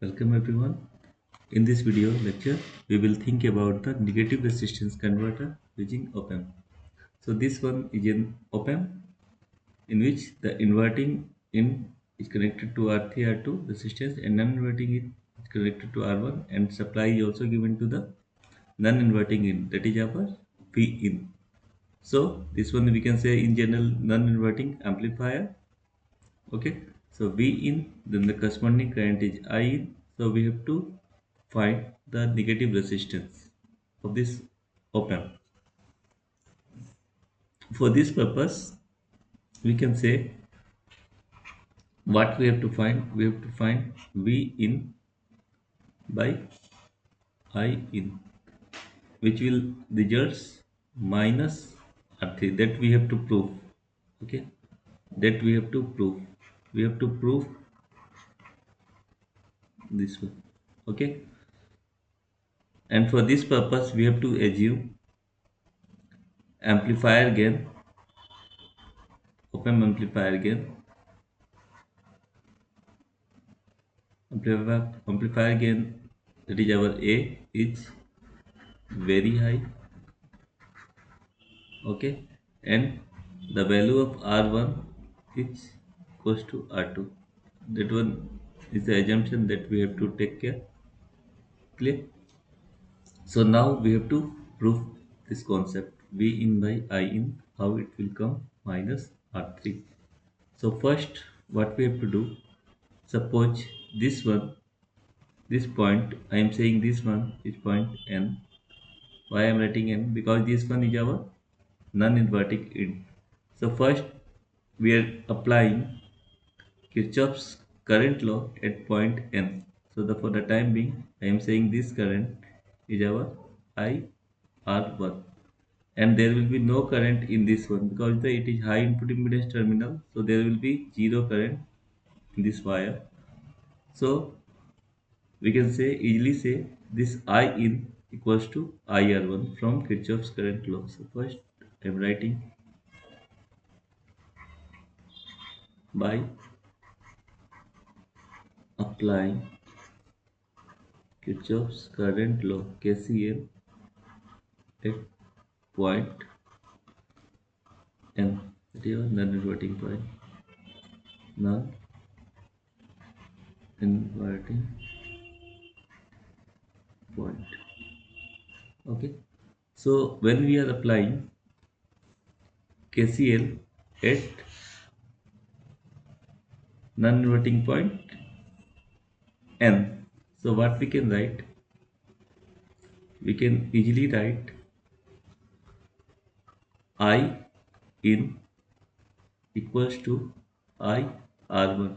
Welcome everyone. In this video lecture, we will think about the negative resistance converter using op-amp. So this one is an op-amp in which the inverting in is connected to R3 R2 resistance and non-inverting in is connected to R1 and supply is also given to the non-inverting in, that is our V in. So this one we can say in general non-inverting amplifier. Okay, so V in, then the corresponding current is I in. So we have to find the negative resistance of this op amp. For this purpose, we can say what we have to find. We have to find V in by I in, which will results minus R3. That we have to prove. Okay, that we have to prove. We have to prove this one. Okay, and for this purpose, we have to assume amplifier gain, op amp amplifier gain, amplifier gain, that is our A, is very high. Okay, and the value of R1 is equals to R2. That one is the assumption that we have to take care. Clear? So now we have to prove this concept V in by I in, how it will come minus R3. So first what we have to do, suppose this one, this point, I am saying this one is point N. Why I am writing N? Because this one is our non-inverting in. So first we are applying Kirchhoff's current law at point N. So for the time being, I am saying this current is our IR1, and there will be no current in this one because it is high input impedance terminal. So there will be zero current in this wire. So we can easily say this I in equals to IR1 from Kirchhoff's current law. So first I am writing by applying Kirchhoff's current law KCL at point N, that is non-inverting point, non-inverting point. Okay, so when we are applying KCL at non-inverting point N, so what we can write? We can easily write I in equals to I R1.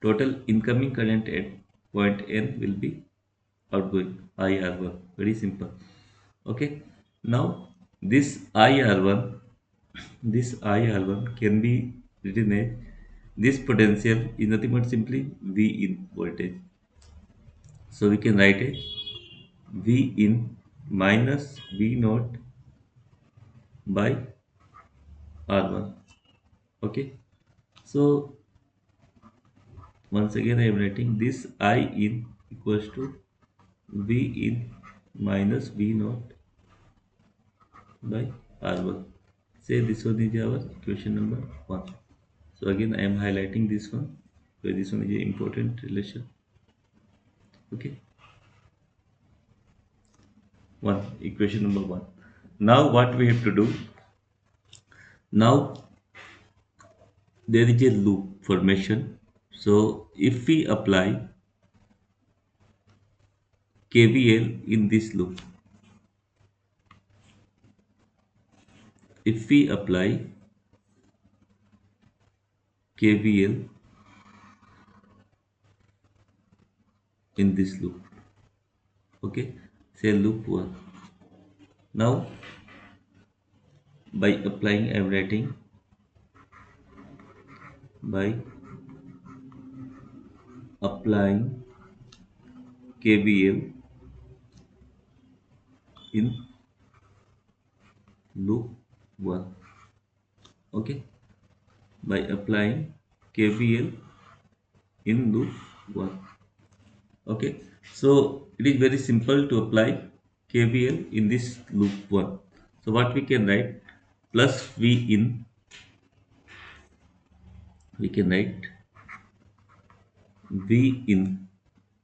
Total incoming current at point N will be outgoing IR1. Very simple. Okay. Now this IR1, this IR1 can be written as this potential is nothing but simply V in voltage. So we can write it V in minus V naught by R1. Okay. So once again I am writing this I in equals to V in minus V naught by R1. Say this one is our equation number 1. So again I am highlighting this one where this one is an important relation. Okay, 1, equation number 1. Now what we have to do, now there is a loop formation. So if we apply KVL in this loop, if we apply KVL in this loop, okay, say loop 1. Now by applying, I am writing by applying KVL in loop 1. Okay, by applying KVL in loop 1. Okay, so it is very simple to apply KVL in this loop 1. So what we can write, plus V in, we can write V in,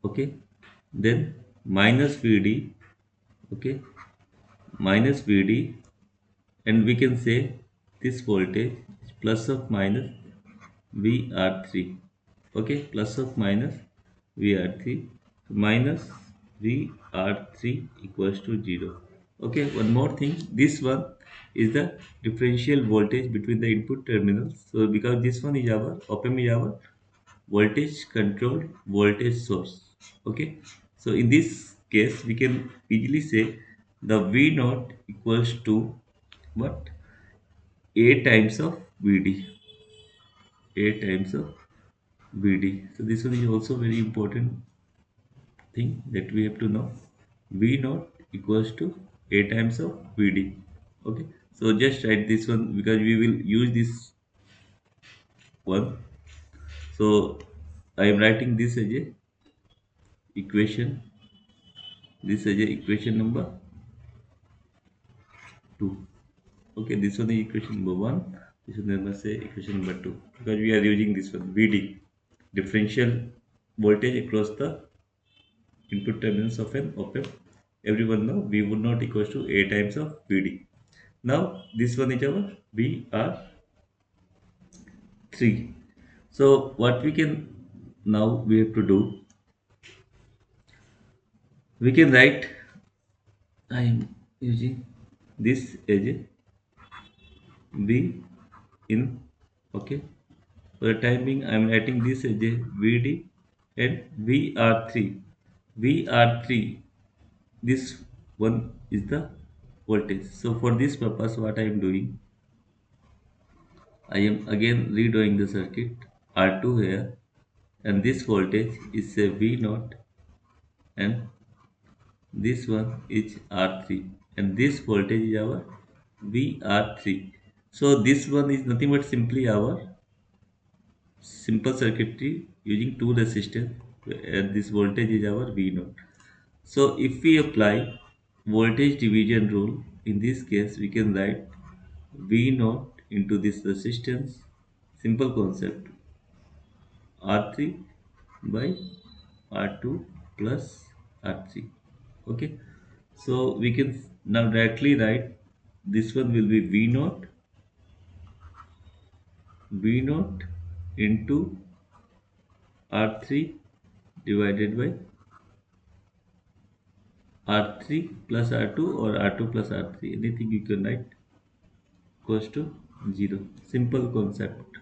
okay, then minus VD, okay, minus VD, and we can say this voltage is plus of minus VR3, okay, plus of minus VR3, minus VR3 equals to 0. Okay, one more thing, this one is the differential voltage between the input terminals. So because this one is our op-amp is our voltage controlled voltage source. Okay, so in this case we can easily say the V naught equals to what, A times of VD, A times of VD. So this one is also very important thing that we have to know. V naught equals to A times of VD. Okay, so just write this one because we will use this one. So I am writing this as a equation, this as a equation number 2. Okay, this one is equation number 1, this one I must say equation number 2, because we are using this one VD, differential voltage across the input terminals of an op-amp. Everyone know V would not equals to A times of VD. Now this one is our VR3. So what we can now we have to do, we can write, I am using this as a V in, okay. For the time being, I am writing this as a VD and VR3. VR3, this one is the voltage. So for this purpose, what I am doing, I am again redoing the circuit R2 here, and this voltage is a V naught, and this one is R3, and this voltage is our VR3. So this one is nothing but simply our simple circuitry using two resistors, and this voltage is our V naught. So if we apply voltage division rule, in this case we can write V naught into this resistance, simple concept, R3 by R2 plus R3. Okay, so we can now directly write this one will be V naught into R3 divided by R3 plus R2 or R2 plus R3, anything you can write, equals to 0. Simple concept,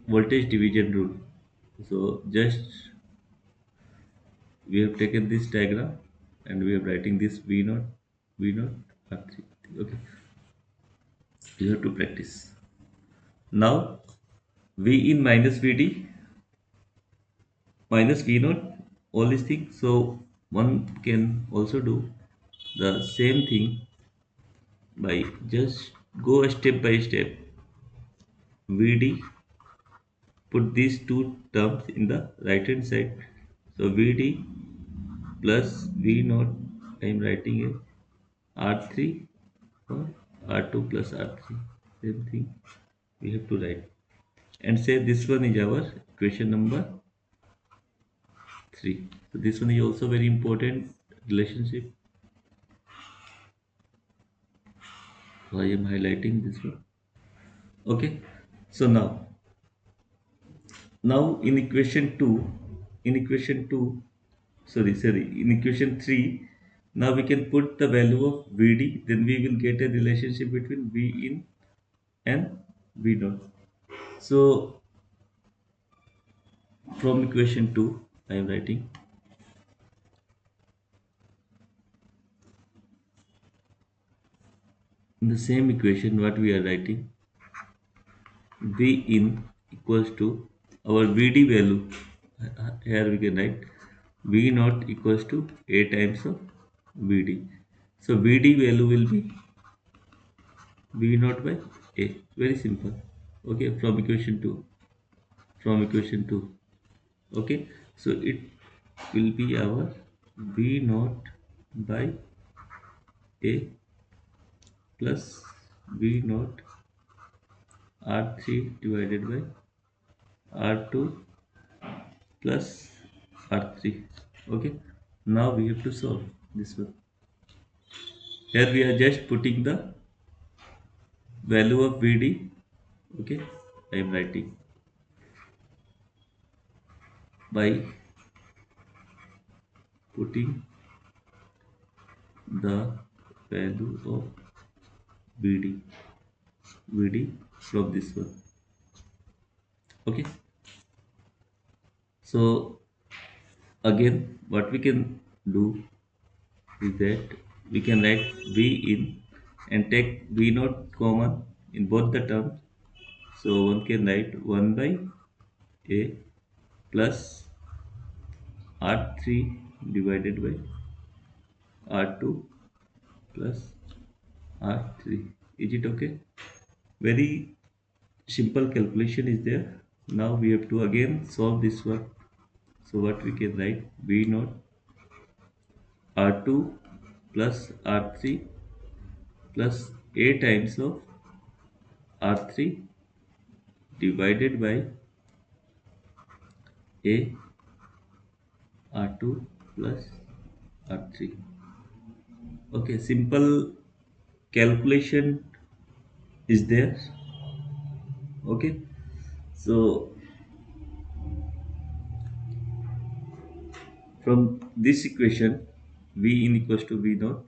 voltage division rule. So just we have taken this diagram and we are writing this V naught R3. Okay, you have to practice. Now V in minus VD minus V naught, all these things. So one can also do the same thing by just go step by step. VD, put these two terms in the right hand side. So VD plus V naught, I am writing a R3 or R2 plus R3. Same thing we have to write. And say this one is our equation number 3. So this one is also very important relationship. So I am highlighting this one. Okay. So now in equation 2, in equation 2, sorry, in equation 3, now we can put the value of Vd, then we will get a relationship between V in and V naught. So from equation 2, I am writing in the same equation what we are writing, V in equals to our Vd value. Here we can write V naught equals to A times of Vd. So Vd value will be V naught by A. Very simple. Okay, from equation 2. From equation 2. Okay, so it will be our V naught by A plus V naught R3 divided by R2 plus R3. Okay, now we have to solve this one. Here we are just putting the value of VD. Okay, I am writing by putting the value of VD, VD from this one. Okay, so again, what we can do is that we can write V in and take V naught common in both the terms. So one can write 1 by A plus R3 divided by R2 plus R3. Is it okay? Very simple calculation is there. Now we have to again solve this one. So what we can write V naught R2 plus R3 plus A times of R3 divided by A R2 plus R3. Okay, simple calculation is there. Okay, so from this equation V in equals to V naught,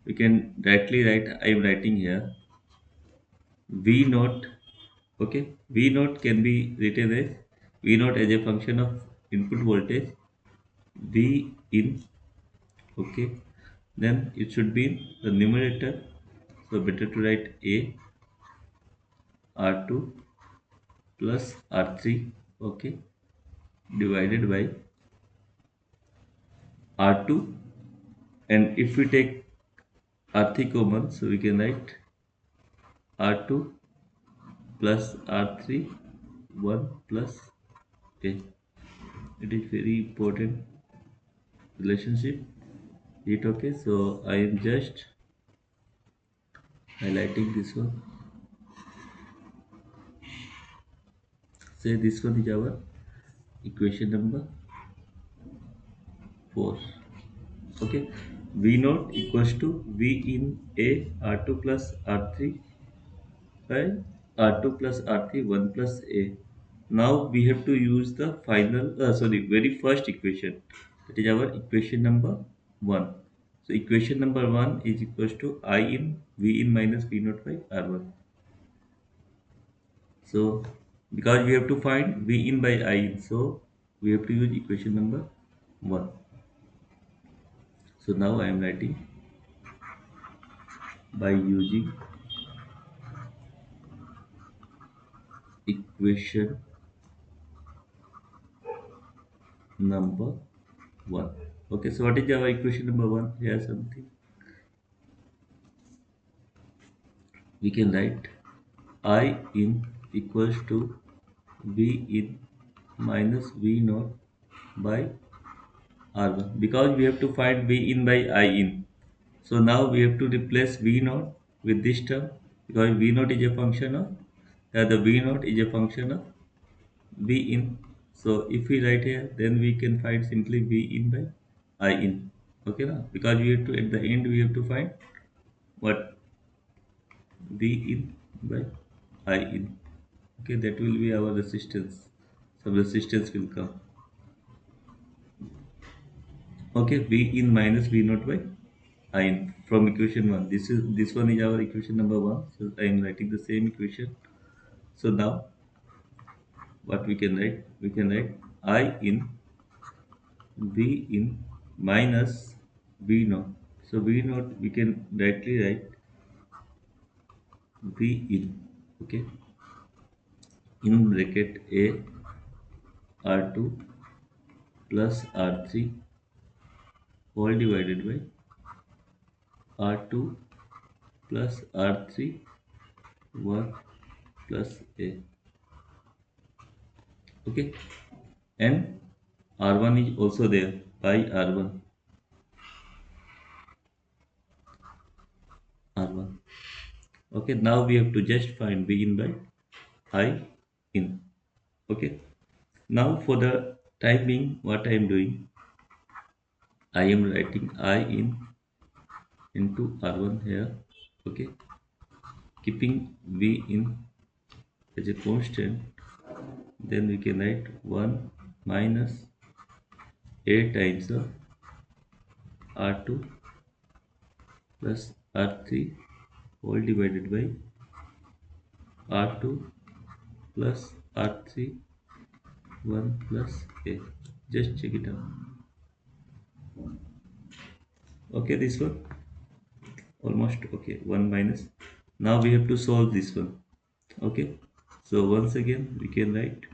we can directly write, I am writing here V naught. Okay, V naught can be written as V naught as a function of input voltage V in. Okay, then it should be in the numerator, so better to write A R2 plus R3. Okay, divided by R2, and if we take R3 common, so we can write R2 plus R3 1 plus A. It is very important relationship. It okay, so I am just highlighting this one. Say this one is our equation number 4. Okay, V naught equals to V in A R2 plus R3 by R2 plus R3 1 plus A. Now we have to use the final, very first equation. That is our equation number 1. So equation number 1 is equals to I in V in minus V naught by R1. So because we have to find V in by I in, so we have to use equation number 1. So now I am writing by using equation number 1. Okay, so what is our equation number 1? Here something we can write I in equals to V in minus V naught by R1, because we have to find V in by I in. So now we have to replace V naught with this term, because V naught is a function of, the V naught is a function of V in. So if we write here, then we can find simply V in by I in. Okay, now because we have to, at the end we have to find what V in by I in. Okay, that will be our resistance. Some resistance will come. Okay, V in minus V naught by I in from equation 1. This one is our equation number 1. So I am writing the same equation. So now what we can write? We can write I in V in minus V naught. So V naught we can directly write V in. Okay, in bracket A R2 plus R3 all divided by R2 plus R3 1 plus A. Okay, and R1 is also there. by R1. R1. Okay, now we have to just find begin by I in. Okay. Now for the time being, what I am doing, I am writing I in into R1 here. Okay. Keeping V in as a constant, then we can write 1 minus A times of R2 plus R3 whole divided by R2 plus R3 1 plus A. Just check it out. Okay, this one almost okay. 1 minus. Now we have to solve this one. Okay. So once again we can write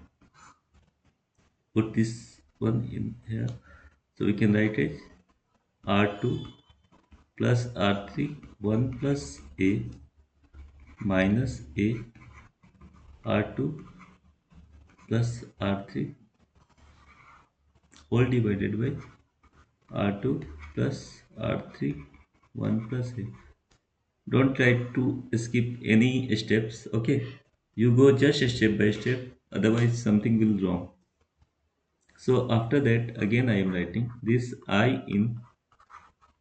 put this one in here. So we can write it R2 plus R3 1 plus A minus A R2 plus R3 whole divided by R2 plus R3 1 plus A. Don't try to skip any steps, okay? You go just step by step, otherwise something will wrong. So after that, again I am writing this I in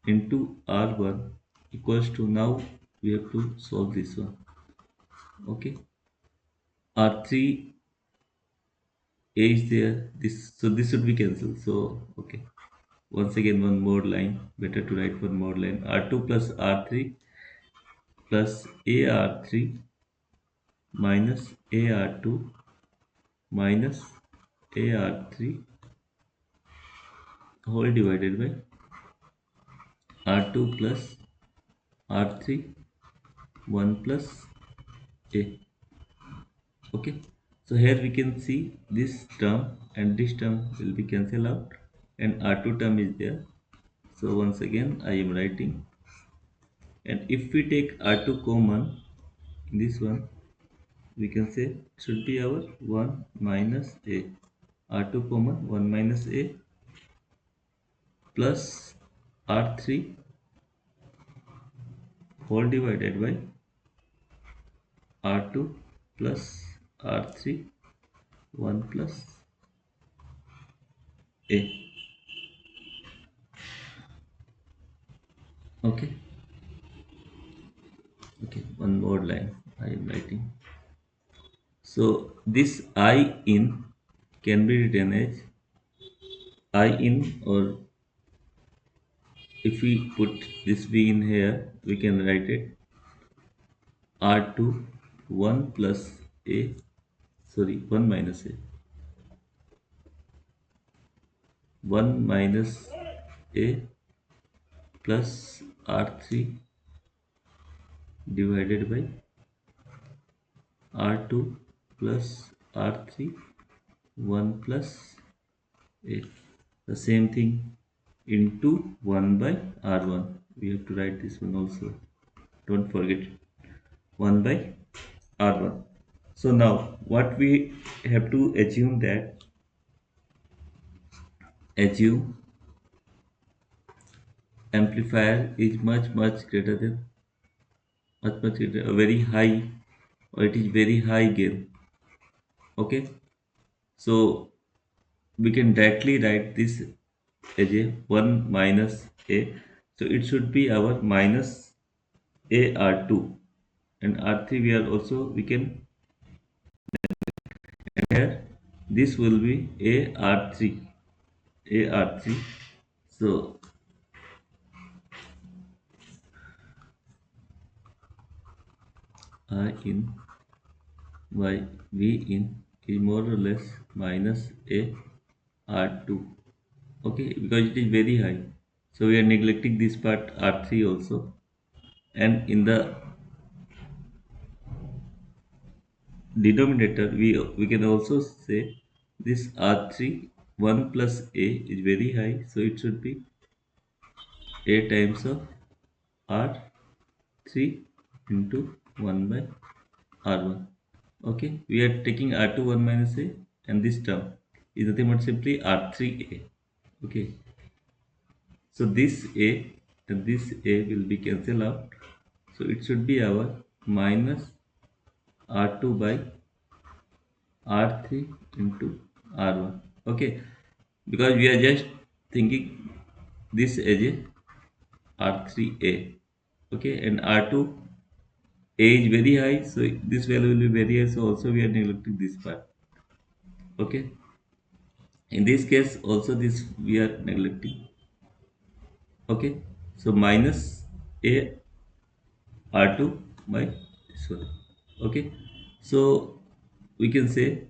into R1 equals to, now we have to solve this one, okay? R3 A is there, this, so this should be cancelled. So okay, once again one more line, better to write one more line. R2 plus R3 plus AR3 minus AR2 minus AR3 whole divided by R2 plus R3 1 plus A. Okay, so here we can see this term and this term will be cancelled out and R2 term is there. So once again I am writing, and if we take R2 common in this one, we can say should be our 1 minus A. R2 common 1 minus A plus R3 whole divided by R2 plus R3 1 plus A. Okay, okay, one more line I am writing. So this I in can be written as I in, or if we put this V in here, we can write it R2 1 plus A, sorry, 1 minus A, 1 minus A plus R3 divided by R2 plus R3 1 plus A. The same thing into 1 by R1. We have to write this one also. Don't forget 1 by R1. So now what we have to assume, that assume amplifier is much greater than, much greater, a very high, or it is very high gain. Okay, so we can directly write this as a 1 minus A. So it should be our minus A R2, and R3 we are also, we can, here this will be A R3, A R3. So I in by V in is more or less minus A R2. Okay, because it is very high, so we are neglecting this part R3 also. And in the denominator, we can also say this R3 1 plus A is very high, so it should be A times of R3 into 1 by R1. Okay, we are taking R2 1 minus A, and this term is nothing but simply R3A. Okay, So this A and this A will be cancelled out. So it should be our minus R2 by R3 into R1. Okay, because we are just thinking this as a R3A. Okay, and R2 A is very high, so this value will be very high. So also we are neglecting this part. Okay, in this case also this we are neglecting. Okay, so minus A R2 by this one. Okay, so we can say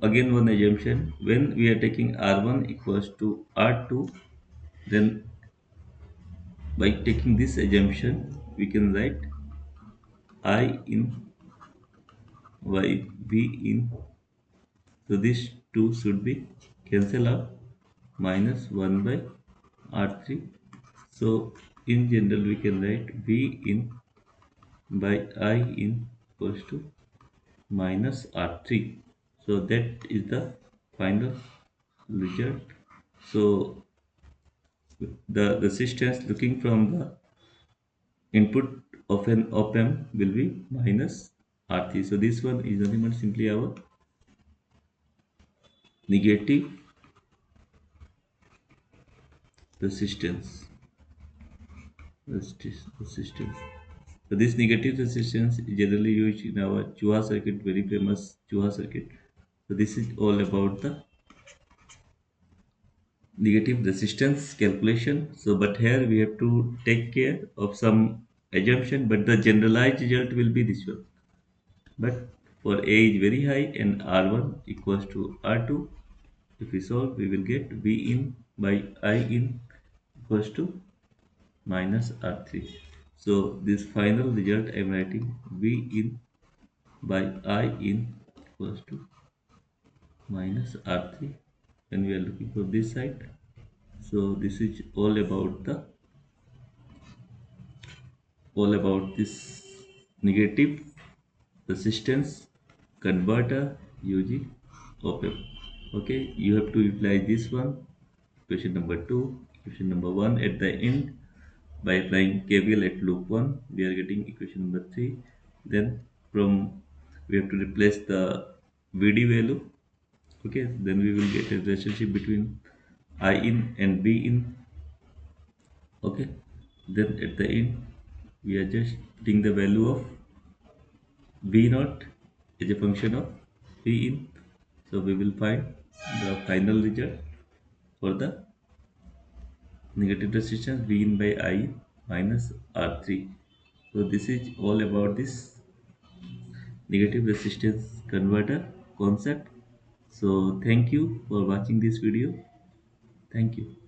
again one assumption, when we are taking R1 equals to R2, then by taking this assumption we can write I in y b in, so these two should be cancel out, minus 1 by R3. So in general we can write v in by I in equals to minus R3. So that is the final result. So the resistance looking from the input of an op amp will be minus R3. So this one is nothing but simply our negative resistance. Resistance. So this negative resistance is generally used in our Chua circuit, very famous Chua circuit. So this is all about the negative resistance calculation. So but here we have to take care of some assumption, but the generalized result will be this one. But for A is very high and R1 equals to R2, if we solve we will get V in by I in equals to minus R3. So this final result I am writing V in by I in equals to minus R3 when we are looking for this side. So this is all about this negative resistance converter using op amp. Okay, you have to utilize this one, equation number 2, equation number 1 at the end. By applying KVL at loop 1 we are getting equation number 3. Then from we have to replace the VD value. Okay, then we will get a relationship between I in and B in. Okay, then at the end we are just putting the value of V naught as a function of V in. So we will find the final result for the negative resistance V in by I minus R3. So this is all about this negative resistance converter concept. So thank you for watching this video. Thank you.